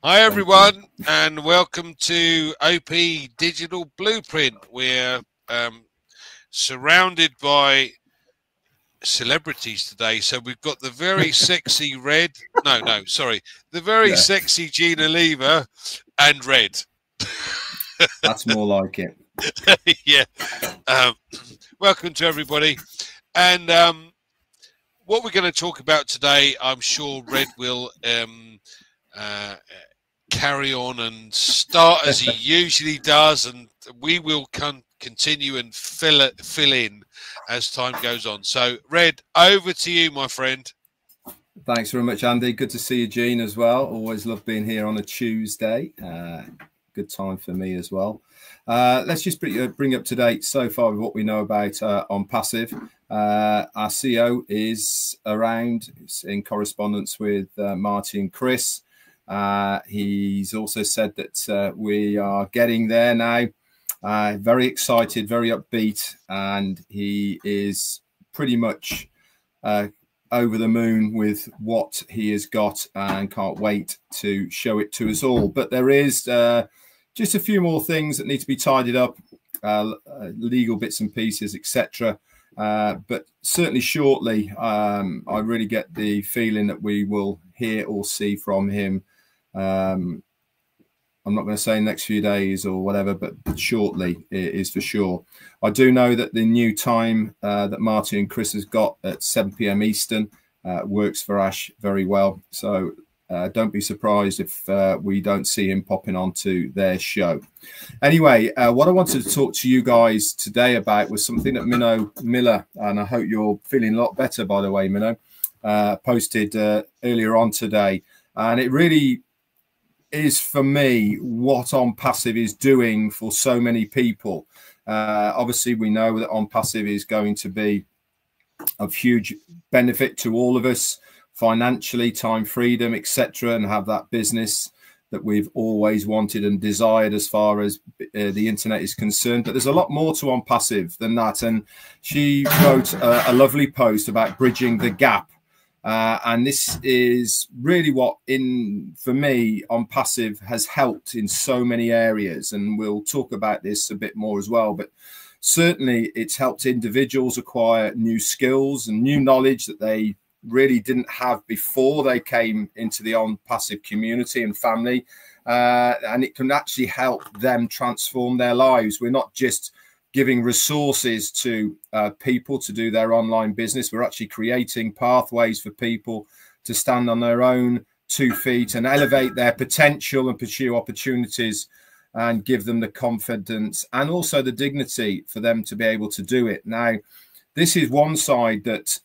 Hi everyone, and welcome to OP Digital Blueprint. We're surrounded by celebrities today, so we've got the very sexy the very sexy Jeanne Lever and Red. That's more like it. Yeah. Welcome to everybody, and what we're going to talk about today, I'm sure Red will carry on and start as he usually does, and we will continue and fill in as time goes on. So Red, over to you, my friend. Thanks very much, Andy. Good to see you, Jeanne, as well. Always love being here on a Tuesday. Good time for me as well. Let's just bring up to date so far with what we know about Onpassive. Our CEO is around. It's in correspondence with Marty and Chris. He's also said that we are getting there now. Very excited, very upbeat, and he is pretty much over the moon with what he has got and can't wait to show it to us all. But there is just a few more things that need to be tidied up, legal bits and pieces, etc. But certainly shortly, I really get the feeling that we will hear or see from him. I'm not going to say next few days or whatever, but shortly it is for sure. I do know that the new time that Marty and Chris has got at 7 p.m. Eastern works for Ash very well. So don't be surprised if we don't see him popping onto their show. Anyway, what I wanted to talk to you guys today about was something that Minnow Miller, and I hope you're feeling a lot better, by the way, Minnow, posted earlier on today. And it really is, for me, what Onpassive is doing for so many people. Obviously, we know that Onpassive is going to be of huge benefit to all of us, financially, time freedom, etc., and have that business that we've always wanted and desired as far as the internet is concerned. But there's a lot more to Onpassive than that. And she wrote a lovely post about bridging the gap. And this is really what, for me, Onpassive has helped in so many areas. And we'll talk about this a bit more as well. But certainly it's helped individuals acquire new skills and new knowledge that they really didn't have before they came into the Onpassive community and family. And it can actually help them transform their lives. We're not just giving resources to people to do their online business. We're actually creating pathways for people to stand on their own 2 feet and elevate their potential and pursue opportunities and give them the confidence and also the dignity for them to be able to do it. Now, this is one side that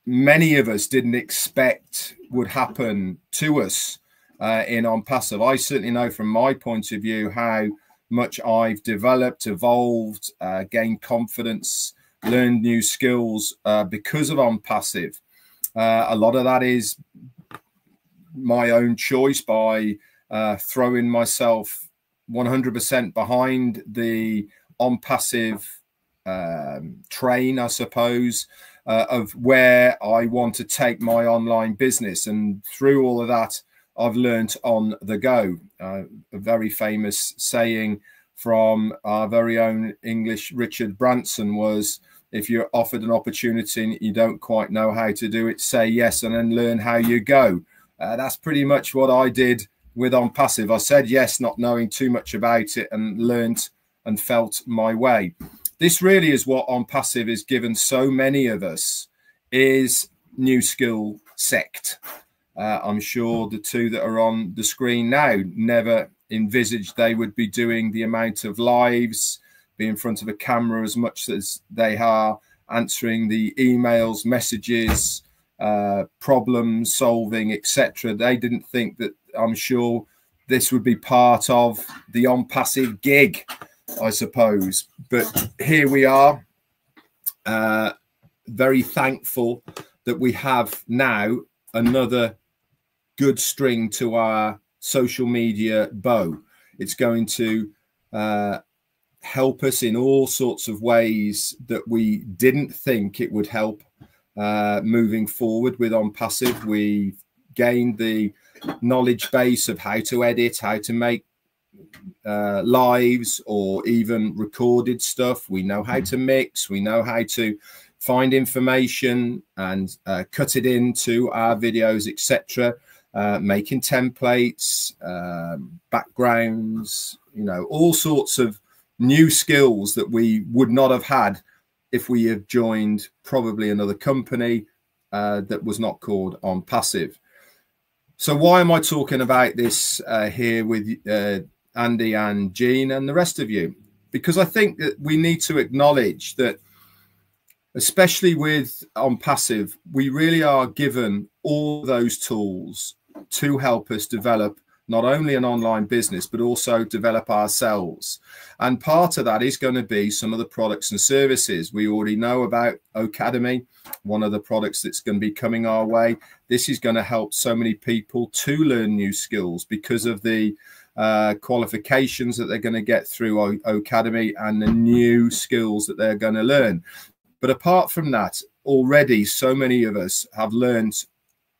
many of us didn't expect would happen to us in Onpassive. I certainly know from my point of view how much I've developed, evolved, gained confidence, learned new skills because of Onpassive. A lot of that is my own choice by throwing myself 100% behind the Onpassive train, I suppose, of where I want to take my online business. And through all of that, I've learnt on the go. A very famous saying from our very own English Richard Branson was, if you're offered an opportunity and you don't quite know how to do it, say yes and then learn how you go. That's pretty much what I did with Onpassive. I said yes, not knowing too much about it, and learnt and felt my way. This really is what Onpassive has given so many of us, is new skill sect. I'm sure the two that are on the screen now never envisaged they would be doing the amount of lives, be in front of a camera as much as they are, answering the emails, messages, problem solving, etc. They didn't think that, I'm sure, this would be part of the Onpassive gig, I suppose. But here we are, very thankful that we have now another good string to our social media bow. It's going to help us in all sorts of ways that we didn't think it would help moving forward with Onpassive. We've gained the knowledge base of how to edit, how to make lives or even recorded stuff. We know how to mix, we know how to find information and cut it into our videos, etc. Making templates, backgrounds, you know, all sorts of new skills that we would not have had if we had joined probably another company that was not called Onpassive. So why am I talking about this here with Andy and Jean and the rest of you? Because I think that we need to acknowledge that, especially with Onpassive, we really are given all those tools to help us develop not only an online business, but also develop ourselves. And part of that is going to be some of the products and services. We already know about Academy, one of the products that's going to be coming our way. This is going to help so many people to learn new skills because of the qualifications that they're going to get through Academy and the new skills that they're going to learn. But apart from that, already so many of us have learned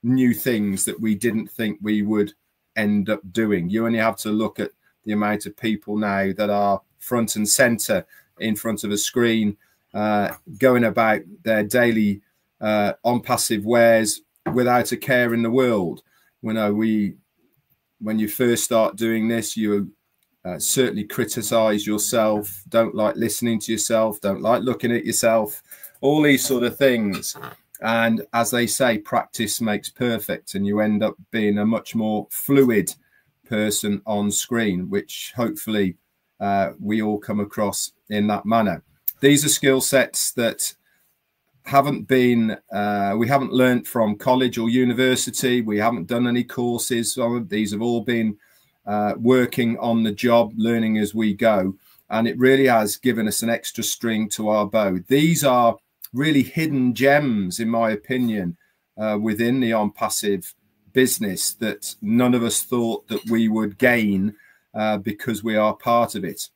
new things that we didn't think we would end up doing. You only have to look at the amount of people now that are front and center in front of a screen, going about their daily Onpassive wares without a care in the world. You know, when you first start doing this, you certainly criticize yourself, don't like listening to yourself, don't like looking at yourself, all these sort of things. And as they say, practice makes perfect, and you end up being a much more fluid person on screen, which hopefully we all come across in that manner. These are skill sets that haven't been, we haven't learned from college or university. We haven't done any courses. These have all been working on the job, learning as we go. And it really has given us an extra string to our bow. These are really hidden gems, in my opinion, within the Onpassive business that none of us thought that we would gain because we are part of it.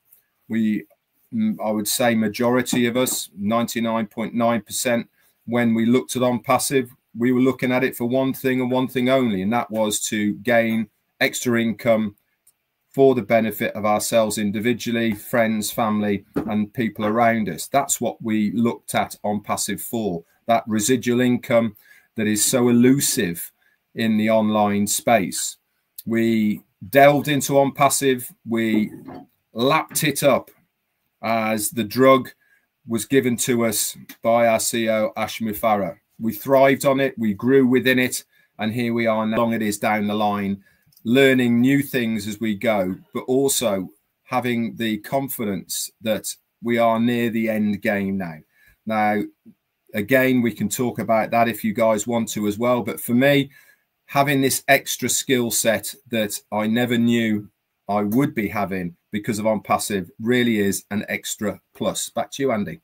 I would say majority of us, 99.9%, when we looked at Onpassive, we were looking at it for one thing and one thing only, and that was to gain extra income for the benefit of ourselves individually, friends, family, and people around us. That's what we looked at Onpassive for, that residual income that is so elusive in the online space. We delved into Onpassive, we lapped it up as the drug was given to us by our CEO, Mufareh. We thrived on it, we grew within it, and here we are now. Long it is down the line, learning new things as we go, but also having the confidence that we are near the end game now. Now, again, we can talk about that if you guys want to as well. But for me, having this extra skill set that I never knew I would be having because of Onpassive really is an extra plus. Back to you, Andy.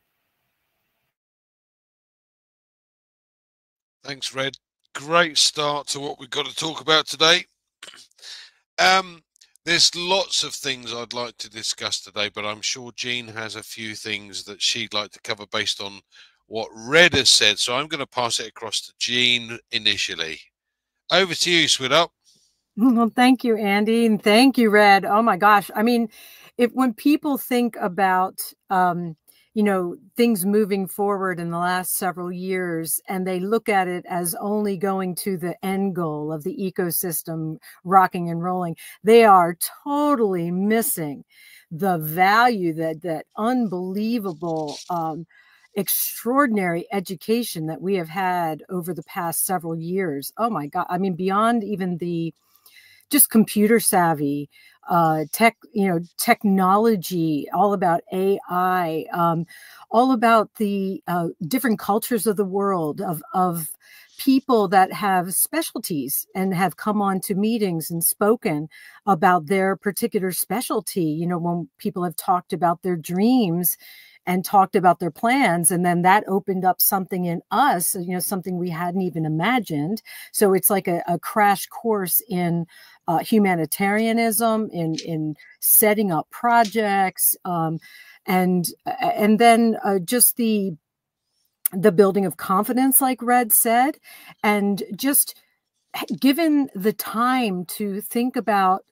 Thanks, Red. Great start to what we've got to talk about today. There's lots of things I'd like to discuss today, but I'm sure Jean has a few things that she'd like to cover based on what Red has said. So I'm going to pass it across to Jean initially. Over to you, Sweetheart. Well, thank you, Andy, and thank you, Red. Oh my gosh. I mean, when people think about, you know, things moving forward in the last several years, and they look at it as only going to the end goal of the ecosystem rocking and rolling, they are totally missing the value that unbelievable, extraordinary education that we have had over the past several years. Oh my God. I mean, beyond even the just computer savvy, technology, all about AI, all about the different cultures of the world, of people that have specialties and have come on to meetings and spoken about their particular specialty. You know, when people have talked about their dreams and talked about their plans, and then that opened up something in us, you know, something we hadn't even imagined. So it's like a crash course in humanitarianism, in setting up projects, and then just the building of confidence, like Red said, and just given the time to think about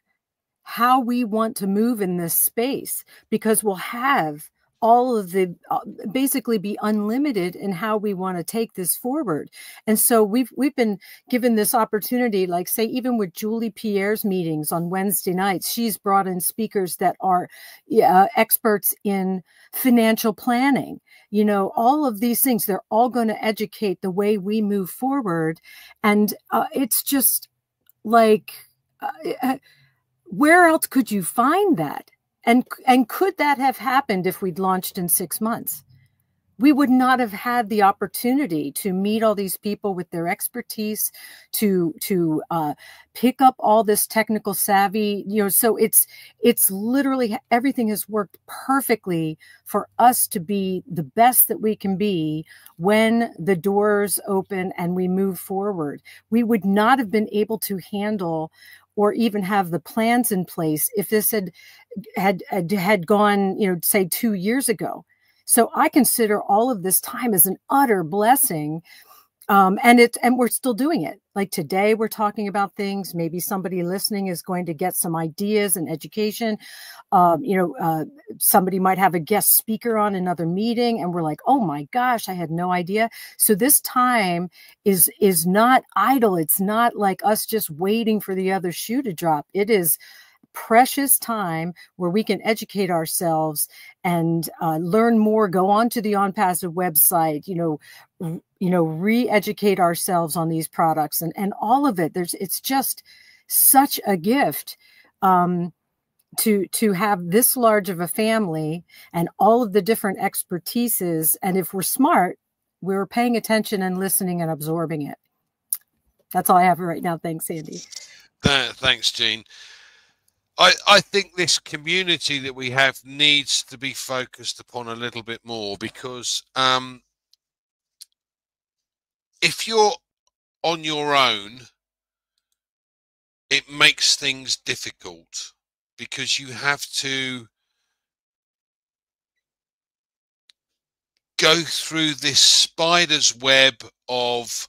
how we want to move in this space, because we'll have all of the basically be unlimited in how we want to take this forward. And so we've been given this opportunity, like say even with Julie Pierre's meetings on Wednesday nights, she's brought in speakers that are experts in financial planning. You know, all of these things, they're all going to educate the way we move forward. And it's just like, where else could you find that? And could that have happened if we'd launched in 6 months? We would not have had the opportunity to meet all these people with their expertise, to pick up all this technical savvy, you know. So it's literally everything has worked perfectly for us to be the best that we can be when the doors open and we move forward. We would not have been able to handle or even have the plans in place if this had gone, you know, say 2 years ago. So I consider all of this time as an utter blessing. And we're still doing it. Like today, we're talking about things. Maybe somebody listening is going to get some ideas and education. Somebody might have a guest speaker on another meeting, and we're like, oh my gosh, I had no idea. So this time is not idle. It's not like us just waiting for the other shoe to drop. It is precious time where we can educate ourselves and learn more, go on to the Onpassive website, re-educate ourselves on these products and all of it. It's just such a gift to have this large of a family and all of the different expertises. And if we're smart, we're paying attention and listening and absorbing it. That's all I have right now. Thanks, Andy. Thanks, Jean. I think this community that we have needs to be focused upon a little bit more, because if you're on your own, it makes things difficult, because you have to go through this spider's web of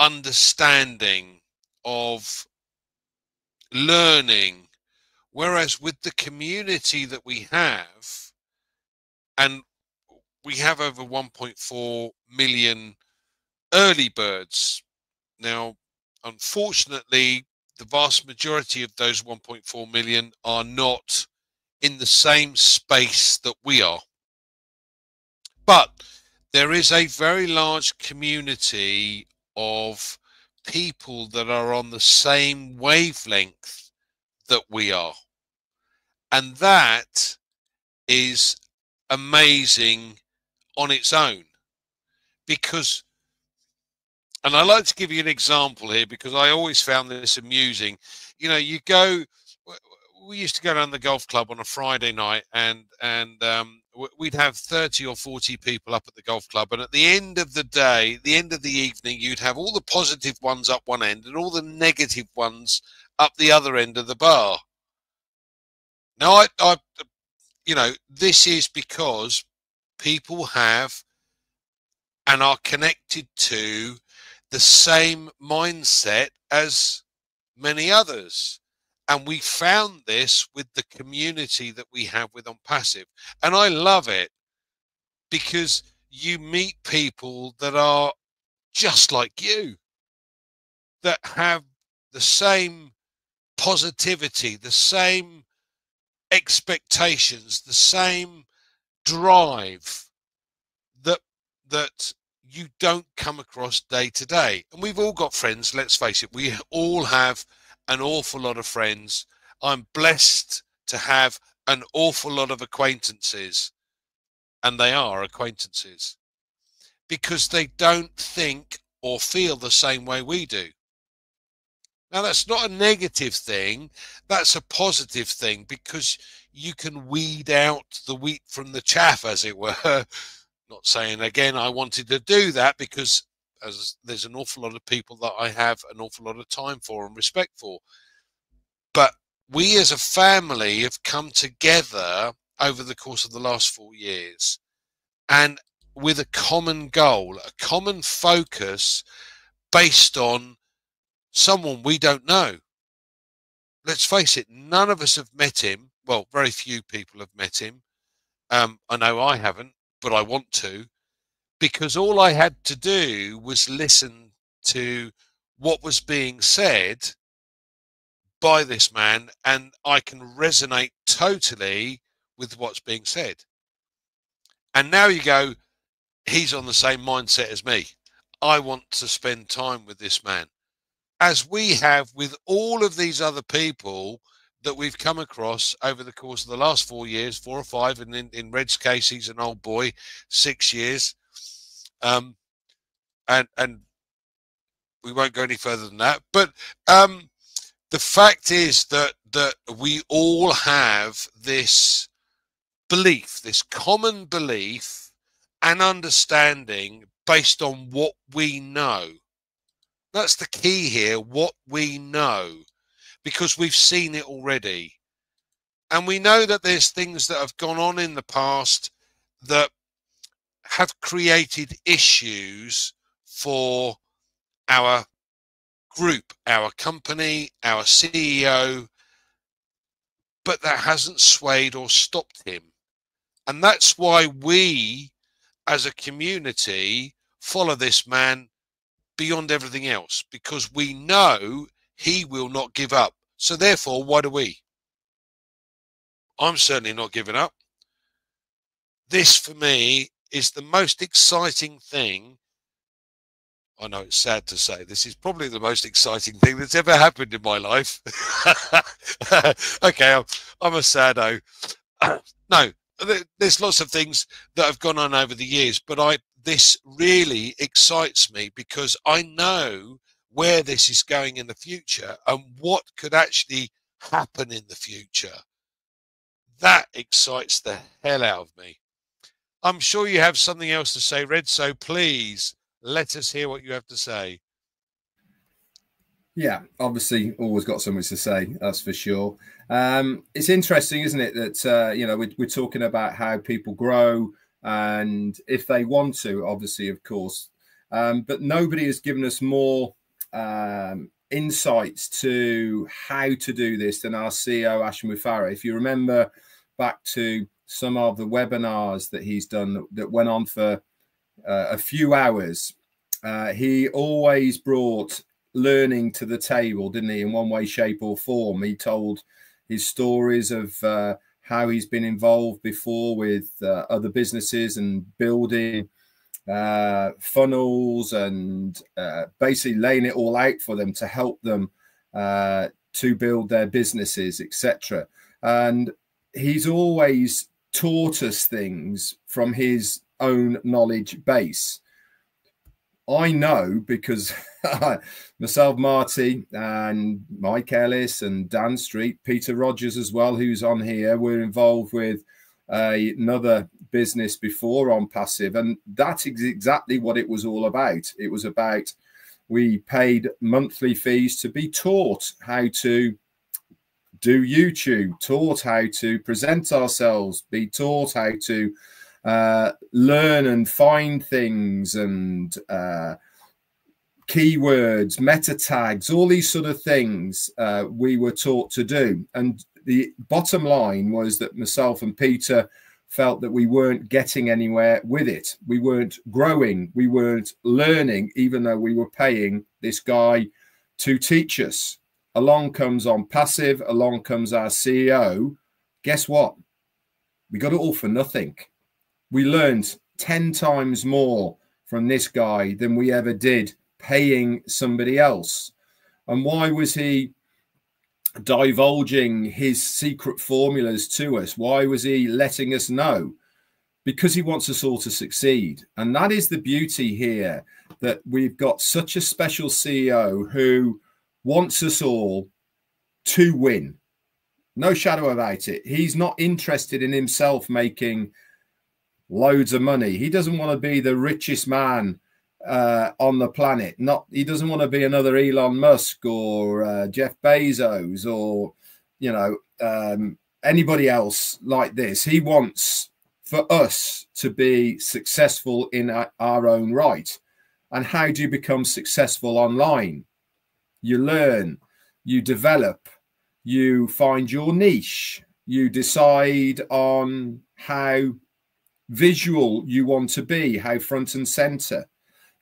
understanding, of learning. Whereas with the community that we have, and we have over 1.4 million early birds. Now, unfortunately, the vast majority of those 1.4 million are not in the same space that we are. But there is a very large community of people that are on the same wavelength that we are. And that is amazing on its own, because, and I like to give you an example here because I always found this amusing. You know, we used to go down the golf club on a Friday night, and we'd have 30 or 40 people up at the golf club, and at the end of the day, the end of the evening, you'd have all the positive ones up one end and all the negative ones up the other end of the bar. Now, this is because people have and are connected to the same mindset as many others. And we found this with the community that we have with Onpassive. And I love it because you meet people that are just like you, that have the same positivity, the same expectations, the same drive that you don't come across day to day. And we've all got friends, let's face it, we all have an awful lot of friends. I'm blessed to have an awful lot of acquaintances, and they are acquaintances because they don't think or feel the same way we do. Now, that's not a negative thing, that's a positive thing, because you can weed out the wheat from the chaff, as it were. Not saying, again, I wanted to do that, because there's an awful lot of people that I have an awful lot of time for and respect for. But we as a family have come together over the course of the last 4 years, and with a common goal, a common focus based on someone we don't know. Let's face it, none of us have met him. Well, very few people have met him. I know I haven't, but I want to, because all I had to do was listen to what was being said by this man, and I can resonate totally with what's being said. And now you go, he's on the same mindset as me. I want to spend time with this man, as we have with all of these other people that we've come across over the course of the last 4 years, 4 or 5, and in Red's case, he's an old boy, 6 years. And we won't go any further than that. But the fact is that we all have this belief, this common belief and understanding based on what we know. That's the key here, what we know, because we've seen it already. And we know that there's things that have gone on in the past that have created issues for our group, our company, our CEO, but that hasn't swayed or stopped him. And that's why we, as a community, follow this man beyond everything else, because we know he will not give up. So therefore, why do we? I'm certainly not giving up. This, for me, is the most exciting thing. I know it's sad to say, this is probably the most exciting thing that's ever happened in my life. Okay, I'm a saddo. No, there's lots of things that have gone on over the years, but this really excites me because I know where this is going in the future and what could actually happen in the future. That excites the hell out of me. I'm sure you have something else to say, Red, so please let us hear what you have to say. Yeah, obviously always got something to say, that's for sure. It's interesting, isn't it, that, you know, we're talking about how people grow and if they want to, obviously, of course. But nobody has given us more insights to how to do this than our CEO, Ash Mufareh. If you remember back to some of the webinars that he's done that went on for a few hours, he always brought learning to the table, didn't he, in one way, shape or form. He told his stories of how he's been involved before with other businesses and building funnels and basically laying it all out for them to help them to build their businesses, etc. And he's always taught us things from his own knowledge base. I know because myself, Marty, and Mike Ellis and Dan Street, Peter Rogers as well, who's on here, we're involved with another business before, Onpassive, and that's exactly what it was all about. It was about, we paid monthly fees to be taught how to do YouTube, taught how to present ourselves, be taught how to learn and find things and keywords, meta tags, all these sort of things we were taught to do. And the bottom line was that myself and Peter felt that we weren't getting anywhere with it. We weren't growing. We weren't learning, even though we were paying this guy to teach us. Along comes Onpassive, along comes our CEO. Guess what? We got it all for nothing. We learned 10 times more from this guy than we ever did paying somebody else. And why was he divulging his secret formulas to us? Why was he letting us know? Because he wants us all to succeed. And that is the beauty here, that we've got such a special CEO who wants us all to win. No shadow about it. He's not interested in himself making loads of money. He doesn't want to be the richest man on the planet. He doesn't want to be another Elon Musk or Jeff Bezos or, you know, anybody else like this. He wants for us to be successful in our own right. And how do you become successful online? you learn, you develop, you find your niche, you decide on how visual you want to be, how front and center.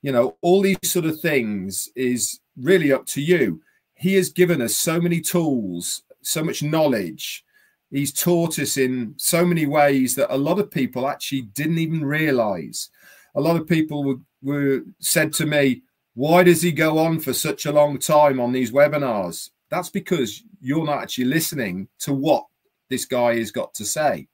You know, all these sort of things is really up to you. He has given us so many tools, so much knowledge. He's taught us in so many ways that a lot of people actually didn't even realize. A lot of people were said to me, why does he go on for such a long time on these webinars? That's because you're not actually listening to what this guy has got to say.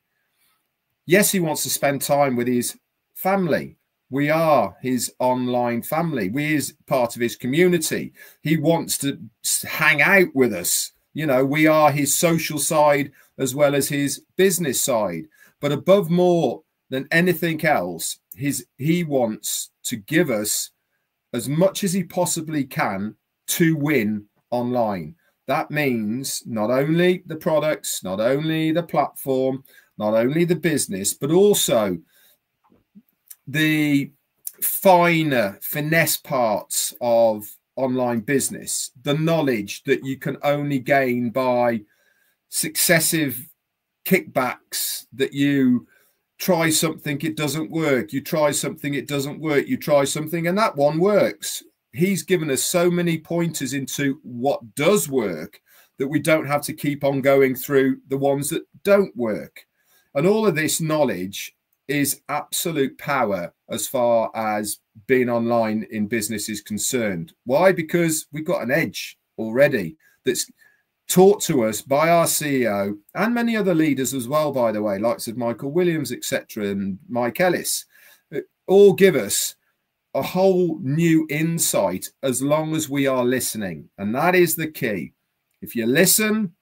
Yes, he wants to spend time with his family. We are his online family. We is part of his community. He wants to hang out with us. You know, we are his social side as well as his business side. But above more than anything else, he wants to give us as much as he possibly can to win online. That means not only the products, not only the platform, not only the business, but also the finer finesse parts of online business, the knowledge that you can only gain by successive kickbacks, that you try something, it doesn't work, you try something, it doesn't work, you try something and that one works. He's given us so many pointers into what does work that we don't have to keep on going through the ones that don't work. And all of this knowledge is absolute power as far as being online in business is concerned. Why? Because we've got an edge already that's taught to us by our CEO and many other leaders as well, by the way, likes of Michael Williams, etc., and Mike Ellis, all give us a whole new insight as long as we are listening. And that is the key. If you listen,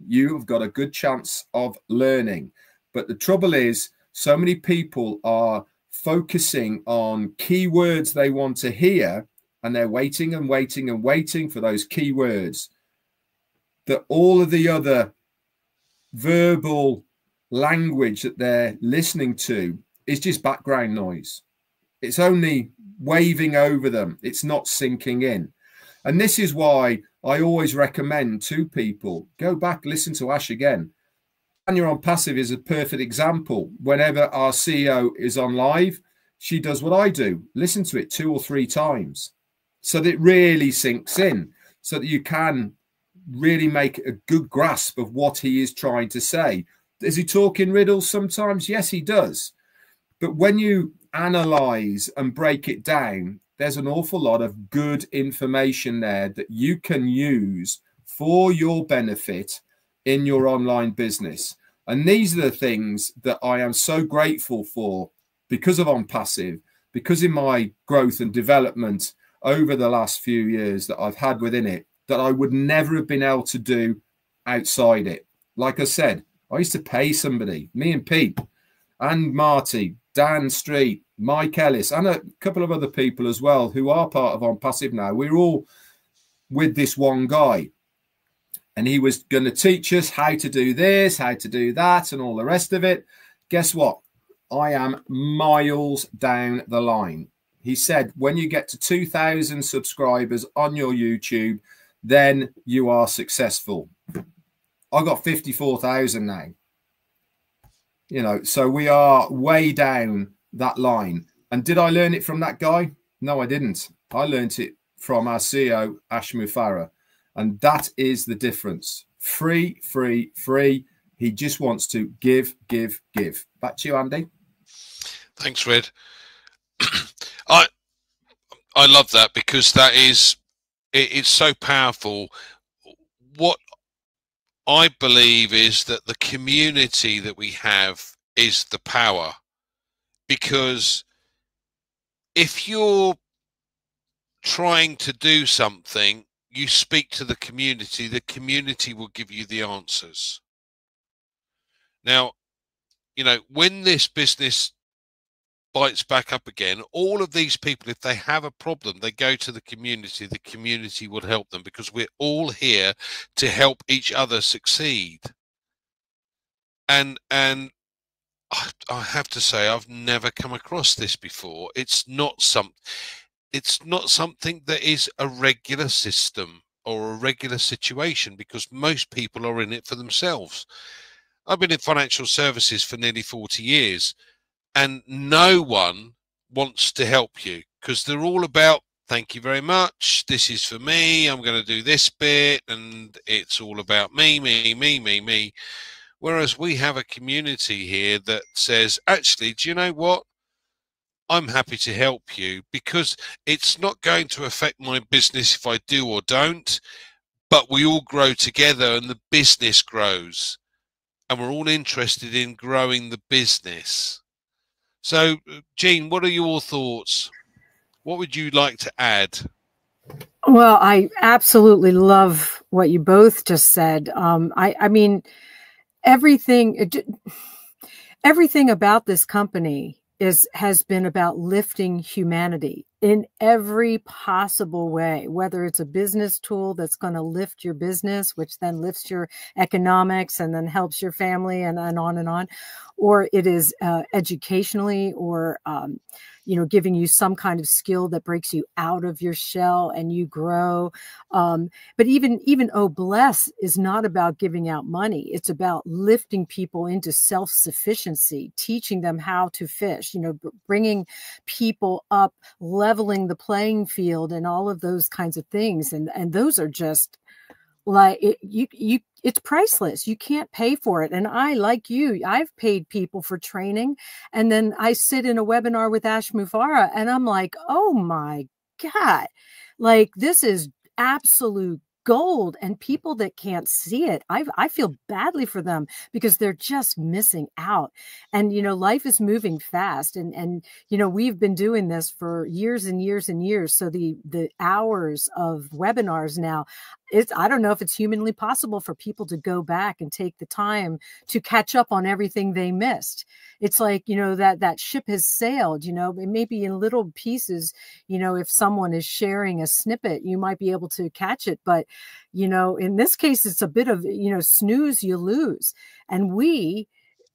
you've got a good chance of learning. But the trouble is, so many people are focusing on keywords they want to hear, and they're waiting and waiting and waiting for those keywords, that all of the other verbal language that they're listening to is just background noise. It's only waving over them. It's not sinking in. And this is why I always recommend to people, go back, listen to Ash again. And your Onpassive is a perfect example. Whenever our CEO is on live, she does what I do. Listen to it 2 or 3 times so that it really sinks in, so that you can really make a good grasp of what he is trying to say. Is he talking riddles sometimes? Yes, he does. But when you analyze and break it down, there's an awful lot of good information there that you can use for your benefit in your online business. And these are the things that I am so grateful for because of Onpassive, because in my growth and development over the last few years that I've had within it, that I would never have been able to do outside it. Like I said, I used to pay somebody, me and Pete and Marty, Dan Street, Mike Ellis, and a couple of other people as well who are part of Onpassive now. We're all with this one guy. And he was going to teach us how to do this, how to do that, and all the rest of it. Guess what? I am miles down the line. He said, when you get to 2,000 subscribers on your YouTube, then you are successful. I got 54,000 now. You know, so we are way down that line. And did I learn it from that guy? No, I didn't. I learned it from our CEO, Ash Mufareh. And that is the difference. Free, free, free. He just wants to give, give, give. Back to you, Andy. Thanks, Red. I love that because that is, it's so powerful. What I believe is that the community that we have is the power. Because if you're trying to do something, you speak to the community will give you the answers. Now, you know, when this business bites back up again, all of these people, if they have a problem, they go to the community will help them, because we're all here to help each other succeed. And I have to say, I've never come across this before. It's not something that is a regular system. or a regular situation, because most people are in it for themselves. I've been in financial services for nearly 40 years, and no one wants to help you because they're all about, thank you very much, this is for me, I'm going to do this bit, and it's all about me, me, me, me, me. Whereas we have a community here that says, actually, do you know what? I'm happy to help you, because it's not going to affect my business if I do or don't, but we all grow together and the business grows, and we're all interested in growing the business. So, Jeanne, what are your thoughts? What would you like to add? Well, I absolutely love what you both just said. I mean, everything about this company has been about lifting humanity in every possible way, whether it's a business tool that's going to lift your business, which then lifts your economics and then helps your family, and on, or it is educationally, or you know, giving you some kind of skill that breaks you out of your shell and you grow. But even Oh Bless is not about giving out money. It's about lifting people into self-sufficiency, teaching them how to fish, you know, bringing people up, leveling the playing field, and all of those kinds of things. And those are just like, it's priceless. You can't pay for it. And I, like you, I've paid people for training, and then I sit in a webinar with Mufareh and I'm like, oh my God, like, this is absolute gold. And people that can't see it, I feel badly for them, because they're just missing out. And, you know, life is moving fast, and, you know, we've been doing this for years and years and years. So the hours of webinars now, I don't know if it's humanly possible for people to go back and take the time to catch up on everything they missed. It's like, you know, that ship has sailed, you know, maybe in little pieces. You know, if someone is sharing a snippet, you might be able to catch it. But, you know, in this case, it's a bit of, you know, snooze, you lose. And we,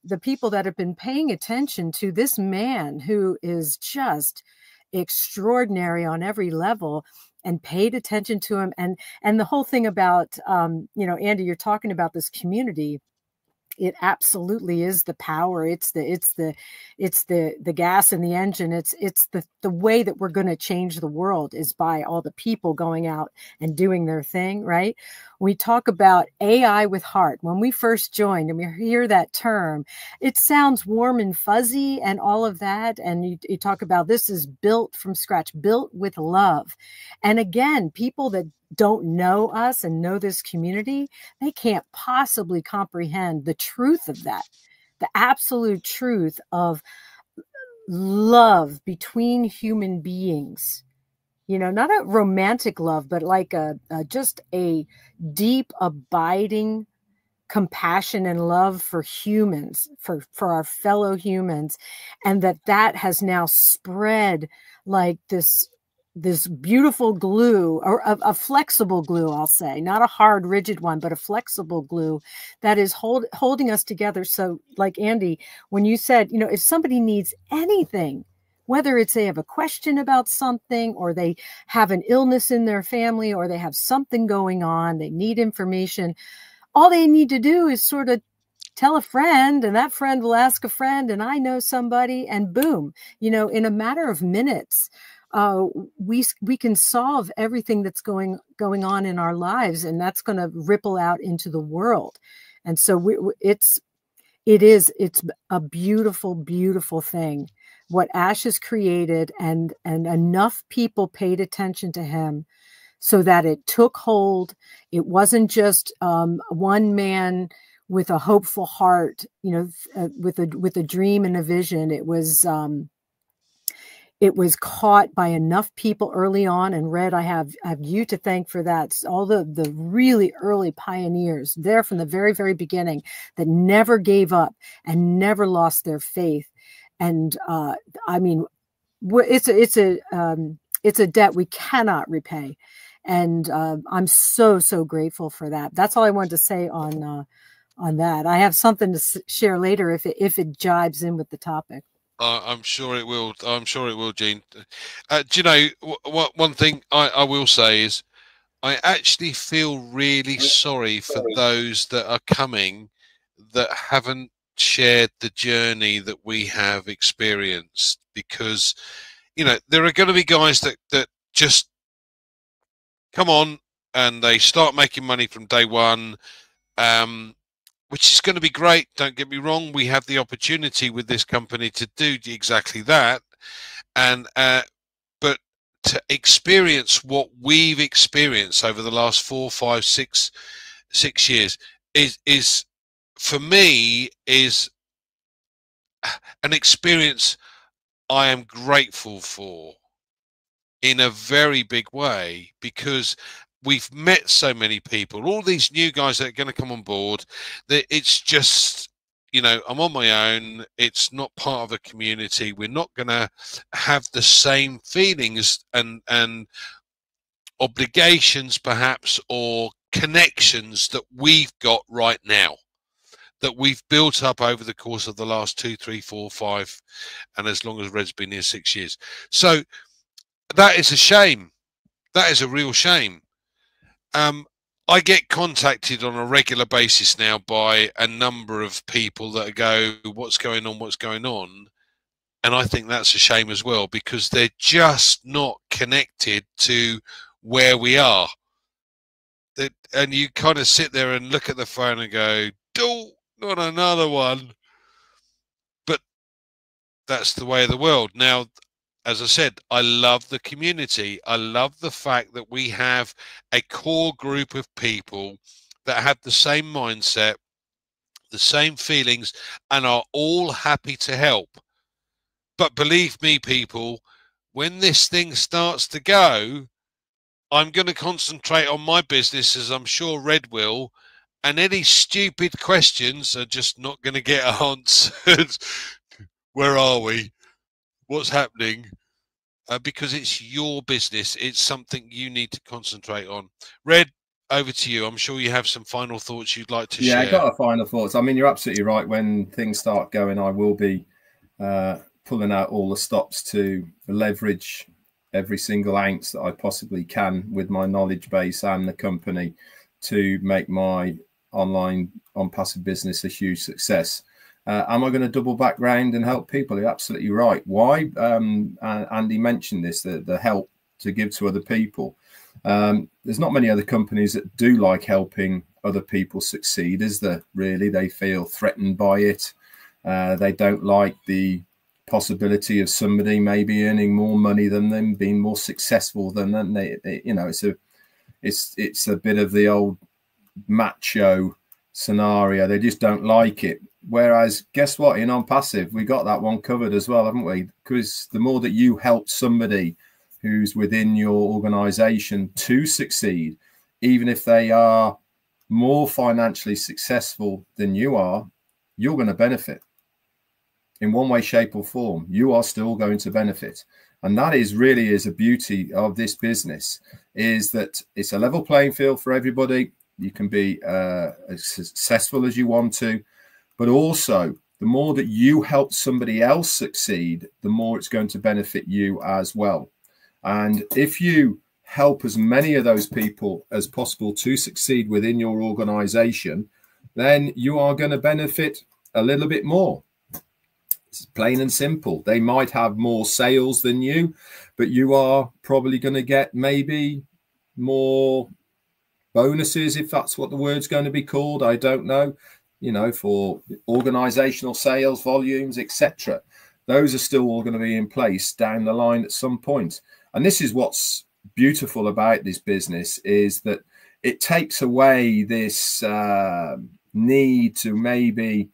the people that have been paying attention to this man who is just extraordinary on every level, and paid attention to him, and the whole thing about, you know, Andy, you're talking about this community. It absolutely is the power. It's the gas in the engine. It's the way that we're going to change the world, is by all the people going out and doing their thing, right? We talk about AI with heart. When we first joined and we hear that term, it sounds warm and fuzzy and all of that. And you talk about, this is built from scratch, built with love. And again, people that don't know us and know this community, they can't possibly comprehend the truth of that, the absolute truth of love between human beings. You know, not a romantic love, but like just a deep, abiding compassion and love for humans, for our fellow humans. And that has now spread like this beautiful glue, or a flexible glue, I'll say, not a hard, rigid one, but a flexible glue that is holding us together. So like Andy, when you said, you know, if somebody needs anything, whether it's they have a question about something, or they have an illness in their family, or they have something going on, they need information, all they need to do is sort of tell a friend, and that friend will ask a friend, and I know somebody, and boom, you know, in a matter of minutes, we can solve everything that's going on in our lives, and that's going to ripple out into the world. And so it's a beautiful, beautiful thing what Ash has created, and enough people paid attention to him so that it took hold. It wasn't just one man with a hopeful heart, you know, with a dream and a vision. It was caught by enough people early on. And Red, I have you to thank for that. All the really early pioneers there from the very, very beginning, that never gave up and never lost their faith. And I mean, it's a debt we cannot repay. And I'm so grateful for that. That's all I wanted to say on that. I have something to share later if it jibes in with the topic. I'm sure it will. I'm sure it will, Jeanne. Do you know, one thing I will say is, I actually feel really sorry for those that are coming that haven't shared the journey that we have experienced, because, you know, there are going to be guys that just come on and they start making money from day one, which is going to be great. Don't get me wrong. We have the opportunity with this company to do exactly that. And, but to experience what we've experienced over the last 4, 5, 6 years is for me is an experience I am grateful for in a very big way, because we've met so many people, all these new guys that are going to come on board, that it's just, you know, I'm on my own. It's not part of a community. We're not going to have the same feelings and obligations perhaps, or connections that we've got right now, that we've built up over the course of the last 2, 3, 4, 5, and as long as Red's been here 6 years. So that is a shame. That is a real shame. I get contacted on a regular basis now by a number of people that go, what's going on, what's going on? And I think that's a shame as well, because they're just not connected to where we are. And you kind of sit there and look at the phone and go, oh, not another one. But that's the way of the world. Now, as I said, I love the community. I love the fact that we have a core group of people that have the same mindset, the same feelings, and are all happy to help. But believe me, people, when this thing starts to go, I'm going to concentrate on my business, as I'm sure Red will, and any stupid questions are just not going to get answered. Where are we? What's happening? Because it's your business. It's something you need to concentrate on. Red, over to you. I'm sure you have some final thoughts you'd like to share. Yeah, I got a final thoughts. I mean, you're absolutely right. When things start going, I will be pulling out all the stops to leverage every single ounce that I possibly can with my knowledge base and the company to make my online Onpassive business a huge success. Am I going to double back round and help people? You're absolutely right. Why? Andy mentioned this, the help to give to other people. There's not many other companies that do like helping other people succeed, is there? Really, they feel threatened by it. They don't like the possibility of somebody maybe earning more money than them, being more successful than them. They you know, it's a bit of the old macho scenario. They just don't like it. Whereas, guess what? In Onpassive, we got that one covered as well, haven't we? Because the more that you help somebody who's within your organization to succeed, even if they are more financially successful than you are, you're going to benefit. In one way, shape or form, you are still going to benefit. And that is really is a beauty of this business, is that it's a level playing field for everybody. You can be as successful as you want to, but also the more that you help somebody else succeed, the more it's going to benefit you as well. And if you help as many of those people as possible to succeed within your organization, then you are going to benefit a little bit more. It's plain and simple. They might have more sales than you, but you are probably going to get maybe more bonuses, if that's what the word's going to be called. I don't know, you know, for organizational sales volumes, etc. Those are still all going to be in place down the line at some point. And this is what's beautiful about this business, is that it takes away this need to maybe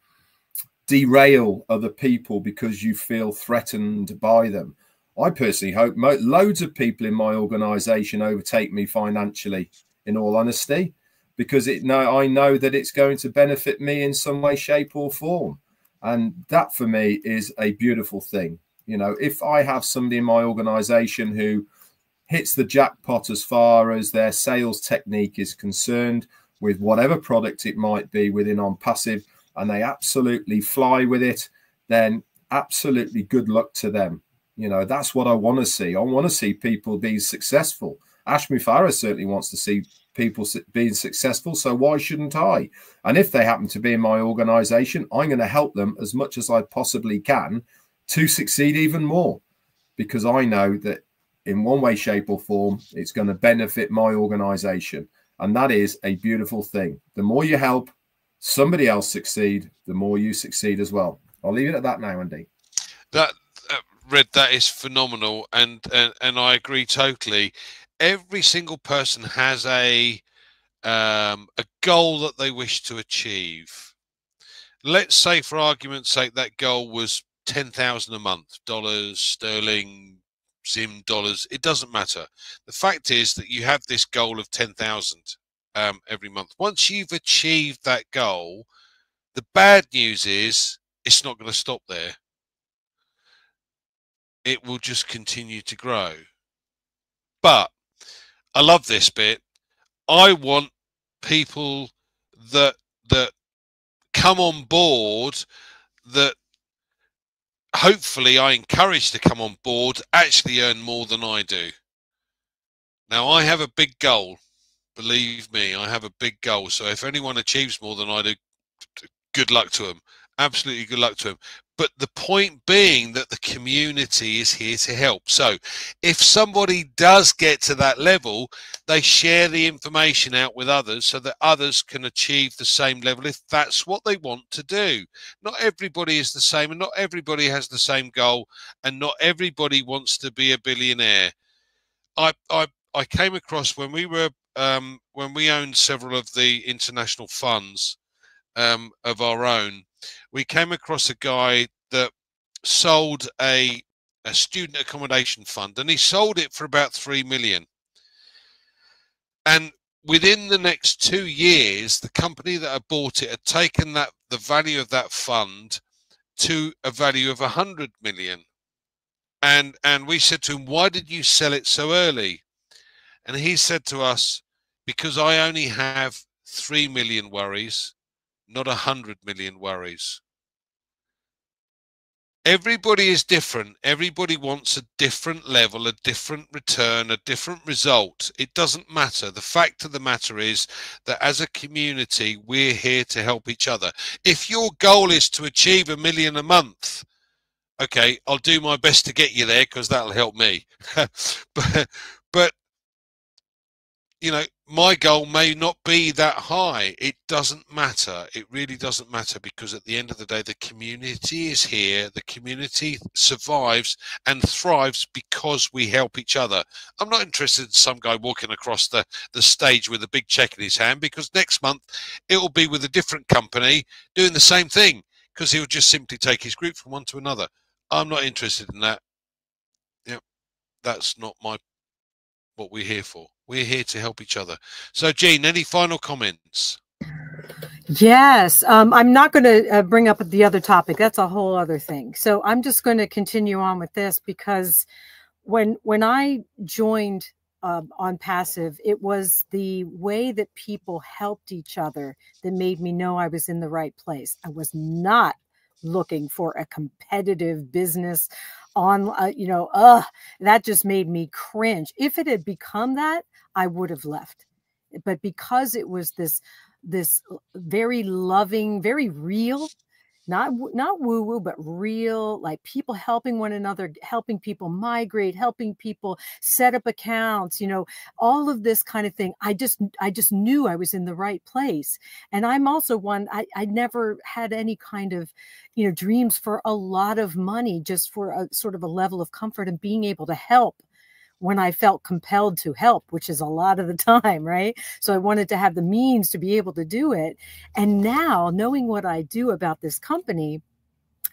derail other people because you feel threatened by them. I personally hope loads of people in my organization overtake me financially, in all honesty, because I know that it's going to benefit me in some way, shape or form. And that for me is a beautiful thing. You know, if I have somebody in my organization who hits the jackpot as far as their sales technique is concerned, with whatever product it might be within Onpassive, and they absolutely fly with it, then absolutely good luck to them. You know, that's what I want to see. I want to see people be successful. Ash Mufareh certainly wants to see people being successful, so why shouldn't I? And if they happen to be in my organization, I'm going to help them as much as I possibly can to succeed even more, because I know that in one way, shape or form, it's going to benefit my organization. And that is a beautiful thing. The more you help somebody else succeed, the more you succeed as well. I'll leave it at that now, Andy. Red, that is phenomenal, and I agree totally. Every single person has a goal that they wish to achieve. Let's say, for argument's sake, that goal was 10,000 a month, dollars, sterling, Zim dollars. It doesn't matter. The fact is that you have this goal of 10,000 every month. Once you've achieved that goal, the bad news is it's not going to stop there. It will just continue to grow. But I love this bit. I want people that come on board, that hopefully I encourage to come on board, actually earn more than I do. Now, I have a big goal. Believe me, I have a big goal. So if anyone achieves more than I do, good luck to them. Absolutely good luck to them. But the point being that the community is here to help. So if somebody does get to that level, they share the information out with others so that others can achieve the same level if that's what they want to do. Not everybody is the same, and not everybody has the same goal, and not everybody wants to be a billionaire. I came across when we owned several of the international funds of our own, we came across a guy that sold a student accommodation fund, and he sold it for about 3 million. And within the next 2 years, the company that had bought it had taken the value of that fund to a value of 100 million. And we said to him, why did you sell it so early? And he said to us, because I only have 3 million worries, not 100 million worries. Everybody is different. Everybody wants a different level, a different return, a different result. It doesn't matter. The fact of the matter is that as a community, we're here to help each other. If your goal is to achieve 1 million a month, okay, I'll do my best to get you there because that'll help me. but you know, my goal may not be that high. It doesn't matter. It really doesn't matter, because at the end of the day, the community is here. The community survives and thrives because we help each other. I'm not interested in some guy walking across the stage with a big check in his hand, because next month it will be with a different company doing the same thing, because he'll just simply take his group from one to another. I'm not interested in that. Yeah, that's not what we're here for. We're here to help each other. So, Jean, any final comments? Yes. I'm not going to bring up the other topic. That's a whole other thing. So I'm just going to continue on with this, because when I joined Onpassive, it was the way that people helped each other that made me know I was in the right place. I was not looking for a competitive business on, that just made me cringe. If it had become that, I would have left. But because it was this very loving, very real, not woo-woo, but real, like people helping one another, helping people migrate, helping people set up accounts, all of this kind of thing. I just knew I was in the right place. And I'm also one, I never had any kind of, dreams for a lot of money, just for a sort of a level of comfort and being able to help when I felt compelled to help, which is a lot of the time, right? So I wanted to have the means to be able to do it. And now, knowing what I do about this company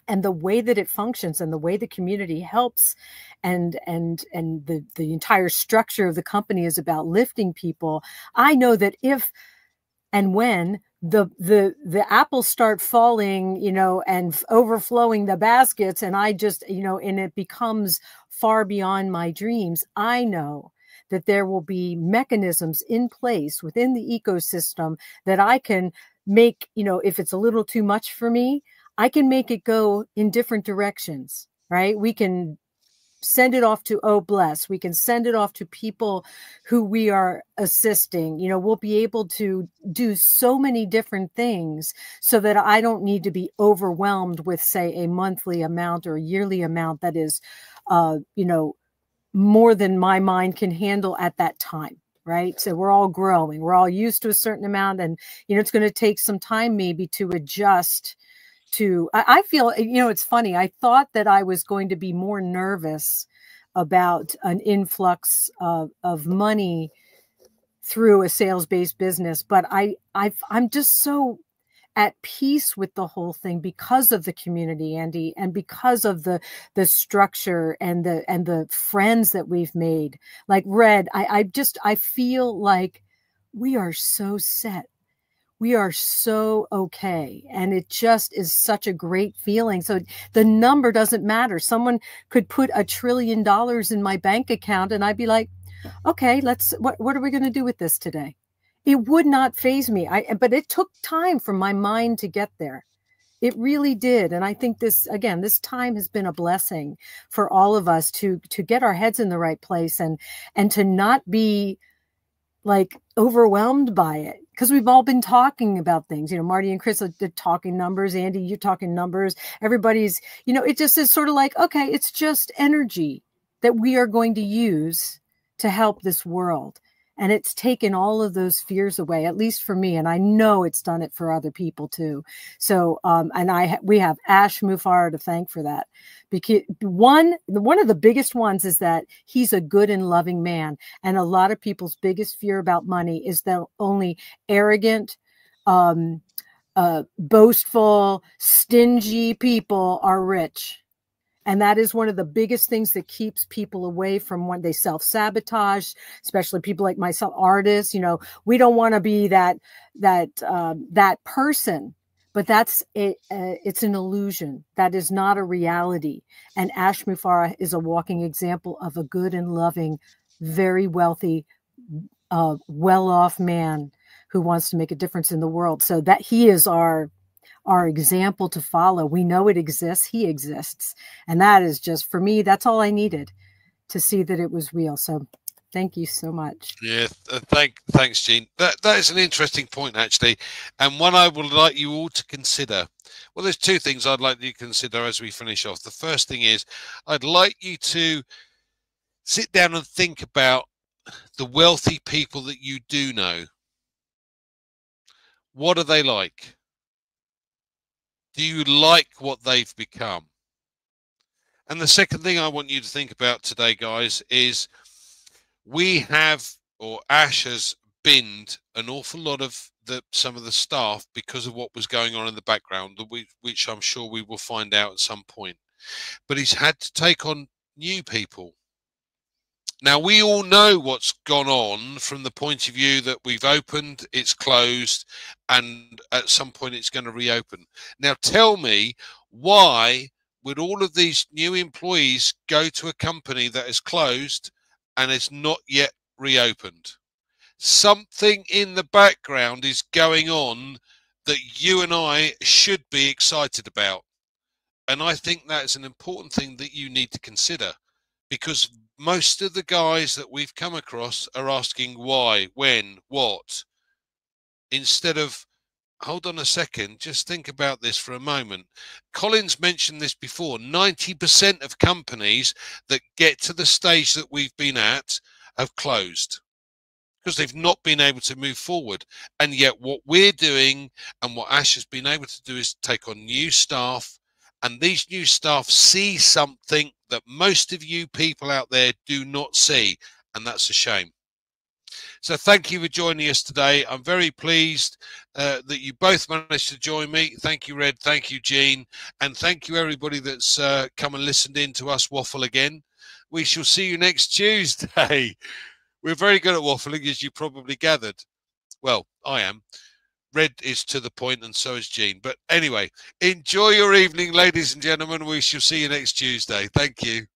and the way that it functions and the way the community helps, and the entire structure of the company is about lifting people, I know that if and when the apples start falling, and overflowing the baskets, and I just, and it becomes far beyond my dreams, I know that there will be mechanisms in place within the ecosystem that I can make, if it's a little too much for me, I can make it go in different directions, right? We can send it off to Bless. We can send it off to people who we are assisting. You know, we'll be able to do so many different things so that I don't need to be overwhelmed with, say, a monthly amount or a yearly amount that is, you know, more than my mind can handle at that time. Right. So we're all growing. We're all used to a certain amount. And, you know, it's going to take some time maybe to adjust to, I feel, you know, it's funny. I thought that I was going to be more nervous about an influx of money through a sales-based business, but I'm just so at peace with the whole thing because of the community, Andy, and because of the structure and the friends that we've made. Like Red, I feel like we are so set. We are so okay. And it just is such a great feeling. So the number doesn't matter. Someone could put $1 trillion in my bank account and I'd be like, okay, what are we going to do with this today? It would not faze me. But it took time for my mind to get there. It really did. And I think this time has been a blessing for all of us to get our heads in the right place and to not be like overwhelmed by it, because we've all been talking about things. You know, Marty and Chris are talking numbers. Andy, you're talking numbers. Everybody's, you know, it just is sort of like, okay, it's just energy that we are going to use to help this world. And it's taken all of those fears away, at least for me. And I know it's done it for other people too. So, and we have Ash Mufareh to thank for that. Because one of the biggest ones is that he's a good and loving man. And a lot of people's biggest fear about money is that only arrogant, boastful, stingy people are rich. And that is one of the biggest things that keeps people away from when they self-sabotage, especially people like myself, artists. You know, we don't want to be that person, but that's it. It's an illusion. That is not a reality. And Ash Mufareh is a walking example of a good and loving, very wealthy, well-off man who wants to make a difference in the world. So that he is our example to follow. We know it exists. He exists. And that is just, for me, that's all I needed to see that it was real. So thank you so much. Yeah, thanks, Jean. That is an interesting point, actually, and one I would like you all to consider. Well, there's two things I'd like you to consider as we finish off. The first thing is I'd like you to sit down and think about the wealthy people that you do know. What are they like? Do you like what they've become? And the second thing I want you to think about today, guys, is we have, or Ash has binned an awful lot of some of the staff because of what was going on in the background, which I'm sure we will find out at some point. But he's had to take on new people. Now, we all know what's gone on from the point of view that we've opened, it's closed, and at some point it's going to reopen. Now, tell me, why would all of these new employees go to a company that is closed and is not yet reopened? Something in the background is going on that you and I should be excited about. And I think that's an important thing that you need to consider, because most of the guys that we've come across are asking why, when, what, instead of, hold on a second, just think about this for a moment. Colin's mentioned this before. 90% of companies that get to the stage that we've been at have closed because they've not been able to move forward. And yet what we're doing and what Ash has been able to do is take on new staff, and these new staff see something that most of you people out there do not see, and that's a shame. So thank you for joining us today. I'm very pleased that you both managed to join me. Thank you, Red. Thank you, Jean. And thank you, everybody that's come and listened in to us waffle again. We shall see you next Tuesday. We're very good at waffling, as you probably gathered. Well, I am. Red is to the point, and so is Jean. But anyway, enjoy your evening, ladies and gentlemen. We shall see you next Tuesday. Thank you.